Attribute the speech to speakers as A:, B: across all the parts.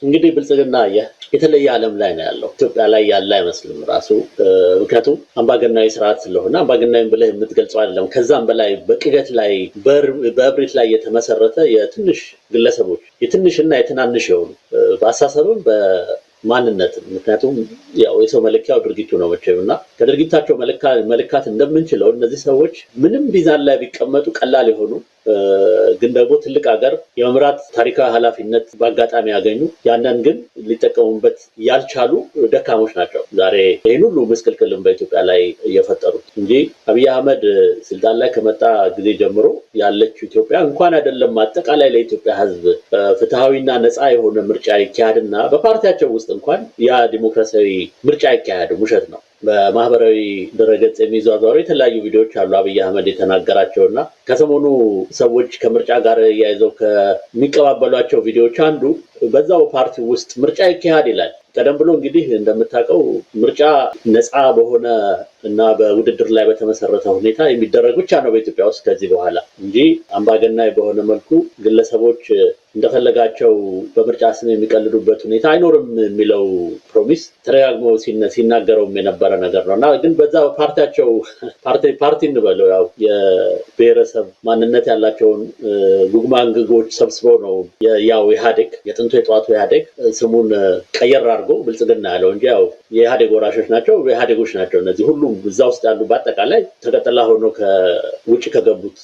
A: እንግዲህ ብልጽግና የተለየ ዓለም ላይ ነው ያለው። ኢትዮጵያ ላይ ያለ አይመስልም ራሱ። ምክንያቱም አምባገናዊ ስርዓት ስለሆነ አምባገናዊ ብለህ የምትገልጸው አይደለም። ከዛም በላይ በቅዠት ላይ በእብሪት ላይ የተመሰረተ የትንሽ ግለሰቦች የትንሽና የትናንሽ የሆኑ በአሳሰብም በማንነት ምክንያቱም ያው የሰው መለኪያው ድርጊቱ ነው መቼም እና ከድርጊታቸው መለካት እንደምንችለው እነዚህ ሰዎች ምንም ሚዛን ላይ ቢቀመጡ ቀላል የሆኑ ግን ደግሞ ትልቅ ሀገር የመምራት ታሪካዊ ኃላፊነት በአጋጣሚ ያገኙ ያንን ግን ሊጠቀሙበት ያልቻሉ ደካሞች ናቸው ዛሬ ይህን ሁሉ ምስቅልቅልን በኢትዮጵያ ላይ እየፈጠሩት እንጂ አብይ አህመድ ስልጣን ላይ ከመጣ ጊዜ ጀምሮ ያለችው ኢትዮጵያ እንኳን አይደለም አጠቃላይ ለኢትዮጵያ ሕዝብ ፍትሃዊና ነፃ የሆነ ምርጫ ይካሄድና በፓርቲያቸው ውስጥ እንኳን ያ ዲሞክራሲያዊ ምርጫ ይካሄድ ውሸት ነው። በማህበራዊ ድረገጽ የሚዟዟሩ የተለያዩ ቪዲዮዎች አሉ አብይ አህመድ የተናገራቸውና ከሰሞኑ ሰዎች ከምርጫ ጋር ያይዘው ከሚቀባበሏቸው ቪዲዮዎች አንዱ በዛው ፓርቲ ውስጥ ምርጫ ይካሄድ ይላል። ቀደም ብሎ እንግዲህ እንደምታውቀው ምርጫ ነፃ በሆነ እና በውድድር ላይ በተመሰረተ ሁኔታ የሚደረግ ብቻ ነው በኢትዮጵያ ውስጥ ከዚህ በኋላ እንጂ አምባገናዊ በሆነ መልኩ ግለሰቦች እንደፈለጋቸው በምርጫ ስም የሚቀልዱበት ሁኔታ አይኖርም የሚለው ፕሮሚስ ተደጋግሞ ሲናገረውም የነበረ ነገር ነው እና ግን በዛ ፓርቲያቸው ፓርቲ እንበለው ያው የብሔረሰብ ማንነት ያላቸውን ጉግማንግጎች ሰብስበው ነው ያው ኢህአዴግ የጥንቱ የጠዋቱ ኢህአዴግ ስሙን ቀየር አድርጎ ብልጽግና ያለው እንጂ ያው የኢህአዴግ ወራሾች ናቸው ኢህአዴጎች ናቸው እነዚህ ሁሉም እዛ ውስጥ ያሉ በአጠቃላይ ተቀጥላ ሆኖ ከውጭ ከገቡት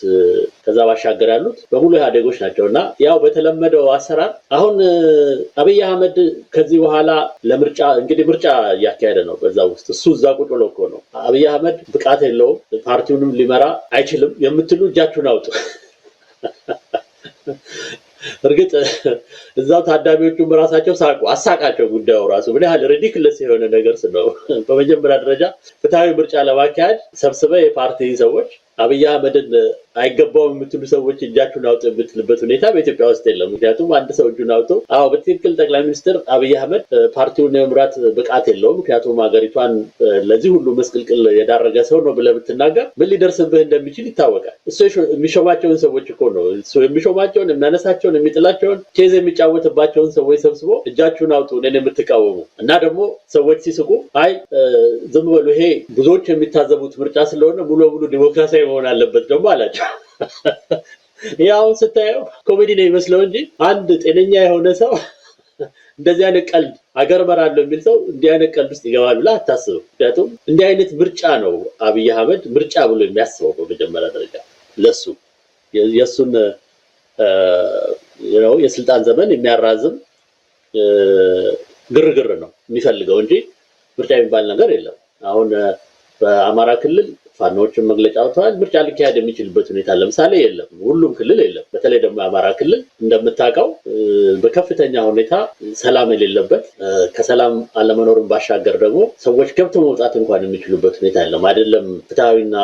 A: ከዛ ባሻገር ያሉት በሙሉ ኢህአዴጎች ናቸውና ያው በተለመደው አሰራር አሁን አብይ አህመድ ከዚህ በኋላ ለምርጫ እንግዲህ ምርጫ እያካሄደ ነው በዛ ውስጥ እሱ እዛ ቁጭ ብሎ እኮ ነው አብይ አህመድ ብቃት የለውም ፓርቲውንም ሊመራ አይችልም የምትሉ እጃችሁን አውጡ። እርግጥ እዛው ታዳሚዎቹም ራሳቸው አሳቃቸው ጉዳዩ ራሱ ምን ያህል ሪዲክለስ የሆነ ነገር ነው። በመጀመሪያ ደረጃ ፍትሃዊ ምርጫ ለማካሄድ ሰብስበህ የፓርቲ ሰዎች አብይ አህመድን አይገባውም የምትሉ ሰዎች እጃችሁን አውጡ የምትልበት ሁኔታ በኢትዮጵያ ውስጥ የለም። ምክንያቱም አንድ ሰው እጁን አውጥቶ አዎ በትክክል ጠቅላይ ሚኒስትር አብይ አህመድ ፓርቲውን የመምራት ብቃት የለውም ምክንያቱም ሀገሪቷን ለዚህ ሁሉ መስቅልቅል የዳረገ ሰው ነው ብለህ ብትናገር ምን ሊደርስብህ እንደሚችል ይታወቃል። እሱ የሚሾማቸውን ሰዎች እኮ ነው እሱ የሚሾማቸውን የሚያነሳቸውን የሚጥላቸውን ኬዝ የሚጫወትባቸውን ሰዎች ሰብስቦ እጃችሁን አውጡ እኔን የምትቃወሙ እና ደግሞ ሰዎች ሲስቁ አይ ዝም በሉ ይሄ ብዙዎች የሚታዘቡት ምርጫ ስለሆነ ሙሉ በሙሉ ዲሞክራሲያዊ መሆን አለበት ደግሞ አላቸው። ያው ስታየው ኮሜዲ ነው ይመስለው እንጂ አንድ ጤነኛ የሆነ ሰው እንደዚህ አይነት ቀልድ አገር መራለሁ የሚል ሰው እንዲህ አይነት ቀልድ ውስጥ ይገባል ብለህ አታስብም። ምክንያቱም እንዲህ አይነት ምርጫ ነው አብይ አህመድ ምርጫ ብሎ የሚያስበው በመጀመሪያ ደረጃ ለሱ የሱን የስልጣን ዘመን የሚያራዝም ግርግር ነው የሚፈልገው እንጂ ምርጫ የሚባል ነገር የለም። አሁን በአማራ ክልል ፋኖችን መግለጫ አውጥተዋል። ምርጫ ሊካሄድ የሚችልበት ሁኔታ ለምሳሌ የለም፣ ሁሉም ክልል የለም። በተለይ ደግሞ የአማራ ክልል እንደምታውቀው በከፍተኛ ሁኔታ ሰላም የሌለበት ከሰላም አለመኖርን ባሻገር ደግሞ ሰዎች ገብተው መውጣት እንኳን የሚችሉበት ሁኔታ የለም። አይደለም ፍትሃዊና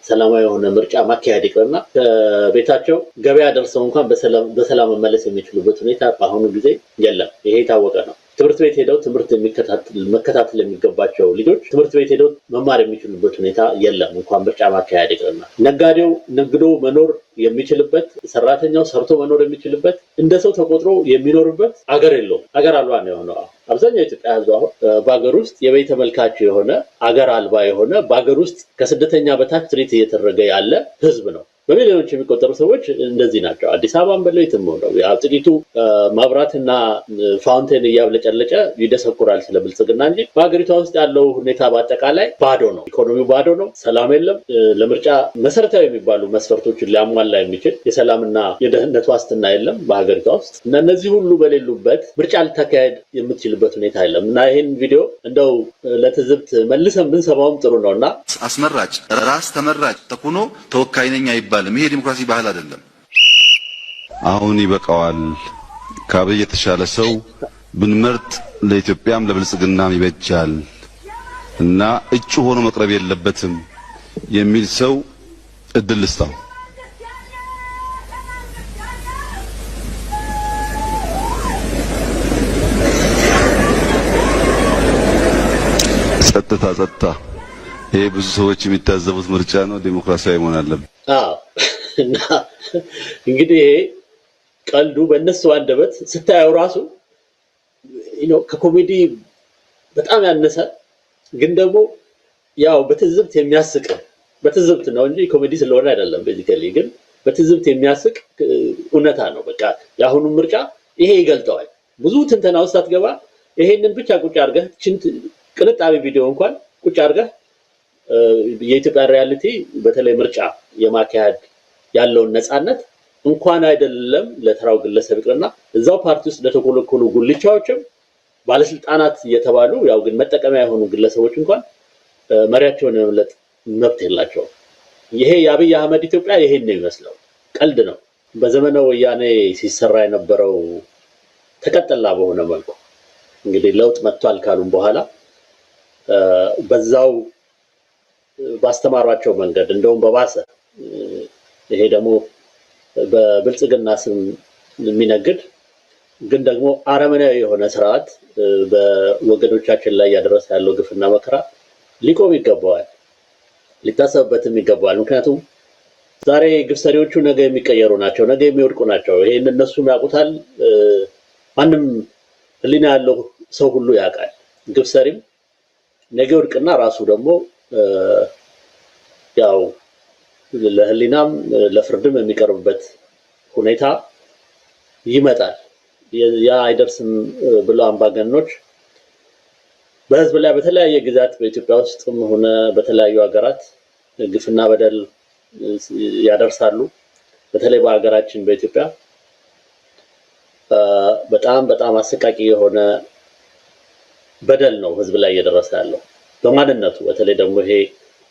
A: ሰላማዊ የሆነ ምርጫ ማካሄድ ይቅርና ከቤታቸው ገበያ ደርሰው እንኳን በሰላም መመለስ የሚችሉበት ሁኔታ በአሁኑ ጊዜ የለም። ይሄ የታወቀ ነው። ትምህርት ቤት ሄደው ትምህርት መከታተል የሚገባቸው ልጆች ትምህርት ቤት ሄደው መማር የሚችሉበት ሁኔታ የለም እንኳን ምርጫ ማካሄድ ይቅርና ነጋዴው ነግዶ መኖር የሚችልበት ሰራተኛው ሰርቶ መኖር የሚችልበት እንደ ሰው ተቆጥሮ የሚኖርበት አገር የለውም። አገር አልባ ነው የሆነው። አብዛኛው ኢትዮጵያ ሕዝብ አሁን በአገር ውስጥ የበይ ተመልካች የሆነ አገር አልባ የሆነ በአገር ውስጥ ከስደተኛ በታች ትሪት እየተደረገ ያለ ሕዝብ ነው። በሚሊዮኖች የሚቆጠሩ ሰዎች እንደዚህ ናቸው። አዲስ አበባን በለው የትም ነው ያው ጥቂቱ ማብራትና ፋውንቴን እያብለጨለጨ ይደሰኩራል ስለ ብልጽግና እንጂ በሀገሪቷ ውስጥ ያለው ሁኔታ በአጠቃላይ ባዶ ነው። ኢኮኖሚው ባዶ ነው። ሰላም የለም። ለምርጫ መሰረታዊ የሚባሉ መስፈርቶችን ሊያሟላ የሚችል የሰላምና የደህንነት ዋስትና የለም በሀገሪቷ ውስጥ እና እነዚህ ሁሉ በሌሉበት ምርጫ ልታካሄድ የምትችልበት ሁኔታ የለም እና ይህን ቪዲዮ እንደው ለትዝብት መልሰን ብንሰማውም ጥሩ ነው እና
B: አስመራጭ ራስ ተመራጭ ተኩኖ ተወካይ ነኝ አይባልም። ይሄ ዲሞክራሲ ባህል አይደለም። አሁን ይበቃዋል። ከአብይ የተሻለ ሰው ብንመርጥ ለኢትዮጵያም ለብልጽግናም ይበጃል እና እጩ ሆኖ መቅረብ የለበትም የሚል ሰው እድል ልስጣው። ጸጥታ ይሄ ብዙ ሰዎች የሚታዘቡት ምርጫ ነው። ዲሞክራሲያዊ መሆን አለበት።
A: እና እንግዲህ ቀልዱ በእነሱ አንደበት ስታየው ራሱ ከኮሜዲ በጣም ያነሰ ግን ደግሞ ያው በትዝብት የሚያስቅ በትዝብት ነው እንጂ ኮሜዲ ስለሆነ አይደለም። ቤዚካሊ ግን በትዝብት የሚያስቅ እውነታ ነው። በቃ የአሁኑ ምርጫ ይሄ ይገልጠዋል። ብዙ ትንተና ውስጥ አትገባ። ይሄንን ብቻ ቁጭ አድርገህ ቅንጣቢ ቪዲዮ እንኳን ቁጭ አድርገህ የኢትዮጵያ ሪያሊቲ በተለይ ምርጫ የማካሄድ ያለውን ነፃነት እንኳን አይደለም ለተራው ግለሰብ ይቅርና እዛው ፓርቲ ውስጥ ለተኮለኮሉ ጉልቻዎችም ባለስልጣናት እየተባሉ ያው ግን መጠቀሚያ የሆኑ ግለሰቦች እንኳን መሪያቸውን የመምለጥ መብት የላቸውም። ይሄ የአብይ አህመድ ኢትዮጵያ ይሄን ነው የሚመስለው። ቀልድ ነው። በዘመነ ወያኔ ሲሰራ የነበረው ተቀጠላ በሆነ መልኩ እንግዲህ ለውጥ መጥቷል ካሉም በኋላ በዛው ባስተማሯቸው መንገድ እንደውም በባሰ ይሄ ደግሞ በብልጽግና ስም የሚነግድ ግን ደግሞ አረመናዊ የሆነ ስርዓት በወገኖቻችን ላይ ያደረሰ ያለው ግፍና መከራ ሊቆም ይገባዋል፣ ሊታሰብበትም ይገባዋል። ምክንያቱም ዛሬ ግፍ ሰሪዎቹ ነገ የሚቀየሩ ናቸው፣ ነገ የሚወድቁ ናቸው። ይሄን እነሱም ያውቁታል። ማንም ህሊና ያለው ሰው ሁሉ ያውቃል። ግፍ ሰሪም ነገ ይወድቅና ራሱ ደግሞ ያው ለህሊናም ለፍርድም የሚቀርብበት ሁኔታ ይመጣል። ያ አይደርስም ብለው አምባገነኖች በህዝብ ላይ በተለያየ ግዛት በኢትዮጵያ ውስጥም ሆነ በተለያዩ ሀገራት ግፍና በደል ያደርሳሉ። በተለይ በሀገራችን በኢትዮጵያ በጣም በጣም አሰቃቂ የሆነ በደል ነው ህዝብ ላይ እየደረሰ ያለው በማንነቱ። በተለይ ደግሞ ይሄ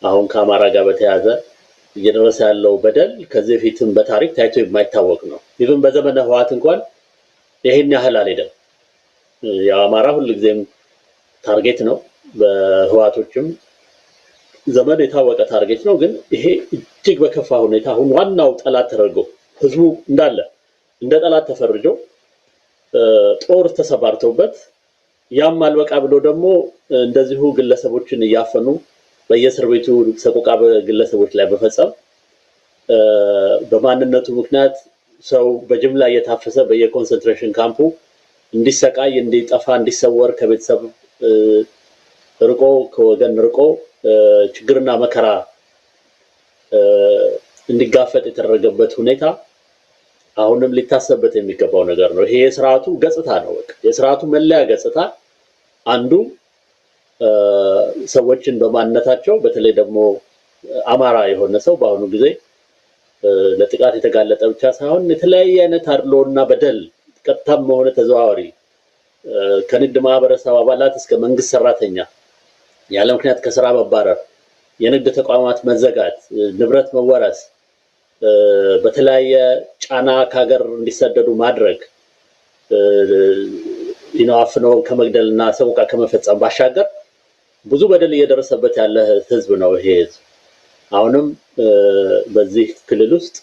A: አሁን ከአማራ ጋር በተያያዘ እየደረሰ ያለው በደል ከዚህ በፊትም በታሪክ ታይቶ የማይታወቅ ነው። ኢቭን በዘመነ ህወሓት እንኳን ይሄን ያህል አልሄደም። የአማራ ሁልጊዜም ታርጌት ነው፣ በህወሓቶችም ዘመን የታወቀ ታርጌት ነው። ግን ይሄ እጅግ በከፋ ሁኔታ አሁን ዋናው ጠላት ተደርጎ ህዝቡ እንዳለ እንደ ጠላት ተፈርጆ ጦር ተሰባርቶበት ያም አልበቃ ብሎ ደግሞ እንደዚሁ ግለሰቦችን እያፈኑ በየእስር ቤቱ ሰቆቃ በግለሰቦች ላይ በፈጸም በማንነቱ ምክንያት ሰው በጅምላ እየታፈሰ በየኮንሰንትሬሽን ካምፑ እንዲሰቃይ፣ እንዲጠፋ፣ እንዲሰወር ከቤተሰብ ርቆ ከወገን ርቆ ችግርና መከራ እንዲጋፈጥ የተደረገበት ሁኔታ አሁንም ሊታሰብበት የሚገባው ነገር ነው። ይሄ የስርዓቱ ገጽታ ነው። በቃ የስርዓቱ መለያ ገጽታ አንዱ ሰዎችን በማንነታቸው በተለይ ደግሞ አማራ የሆነ ሰው በአሁኑ ጊዜ ለጥቃት የተጋለጠ ብቻ ሳይሆን የተለያየ አይነት አድሎና በደል ቀጥታም ሆነ ተዘዋዋሪ ከንግድ ማህበረሰብ አባላት እስከ መንግስት ሰራተኛ ያለ ምክንያት ከስራ መባረር፣ የንግድ ተቋማት መዘጋት፣ ንብረት መወረስ፣ በተለያየ ጫና ከሀገር እንዲሰደዱ ማድረግ አፍነው ከመግደልና ሰቆቃ ከመፈጸም ባሻገር ብዙ በደል እየደረሰበት ያለ ህዝብ ነው። ይሄ ህዝብ አሁንም በዚህ ክልል ውስጥ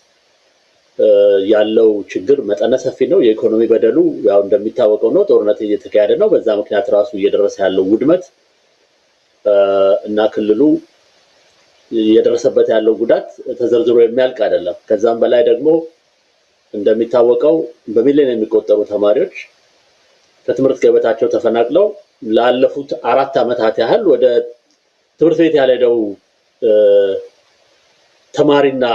A: ያለው ችግር መጠነ ሰፊ ነው። የኢኮኖሚ በደሉ ያው እንደሚታወቀው ነው። ጦርነት እየተካሄደ ነው። በዛ ምክንያት ራሱ እየደረሰ ያለው ውድመት እና ክልሉ እየደረሰበት ያለው ጉዳት ተዘርዝሮ የሚያልቅ አይደለም። ከዛም በላይ ደግሞ እንደሚታወቀው በሚሊዮን የሚቆጠሩ ተማሪዎች ከትምህርት ገበታቸው ተፈናቅለው ላለፉት 4 ዓመታት ያህል ወደ ትምህርት ቤት ያልሄደው ተማሪና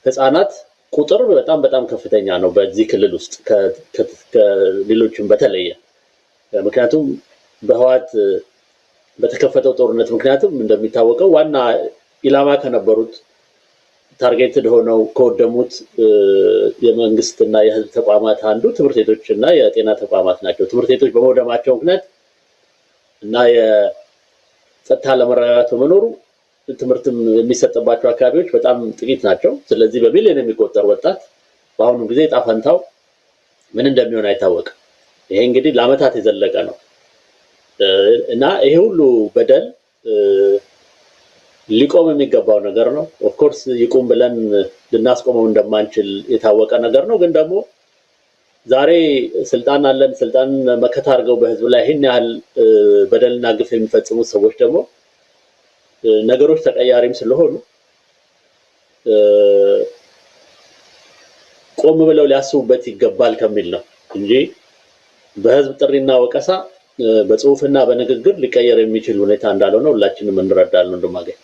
A: ህፃናት ቁጥር በጣም በጣም ከፍተኛ ነው በዚህ ክልል ውስጥ ከሌሎችም በተለየ። ምክንያቱም በህወሓት በተከፈተው ጦርነት ምክንያቱም እንደሚታወቀው ዋና ኢላማ ከነበሩት ታርጌትድ ሆነው ከወደሙት የመንግስትና የህዝብ ተቋማት አንዱ ትምህርት ቤቶችና የጤና ተቋማት ናቸው። ትምህርት ቤቶች በመውደማቸው ምክንያት እና የጸጥታ ለመረጋጋት በመኖሩ ትምህርትም የሚሰጥባቸው አካባቢዎች በጣም ጥቂት ናቸው። ስለዚህ በሚሊዮን የሚቆጠር ወጣት በአሁኑ ጊዜ ዕጣ ፈንታው ምን እንደሚሆን አይታወቅም። ይሄ እንግዲህ ለዓመታት የዘለቀ ነው እና ይሄ ሁሉ በደል ሊቆም የሚገባው ነገር ነው። ኦፍ ኮርስ ይቁም ብለን ልናስቆመው እንደማንችል የታወቀ ነገር ነው። ግን ደግሞ ዛሬ ስልጣን አለን፣ ስልጣን መከታ አድርገው በህዝብ ላይ ይህን ያህል በደልና ግፍ የሚፈጽሙት ሰዎች ደግሞ ነገሮች ተቀያሪም ስለሆኑ ቆም ብለው ሊያስቡበት ይገባል ከሚል ነው እንጂ በህዝብ ጥሪና ወቀሳ በጽሁፍና በንግግር ሊቀየር የሚችል ሁኔታ እንዳልሆነ ሁላችንም እንረዳለን። እንደማገኝ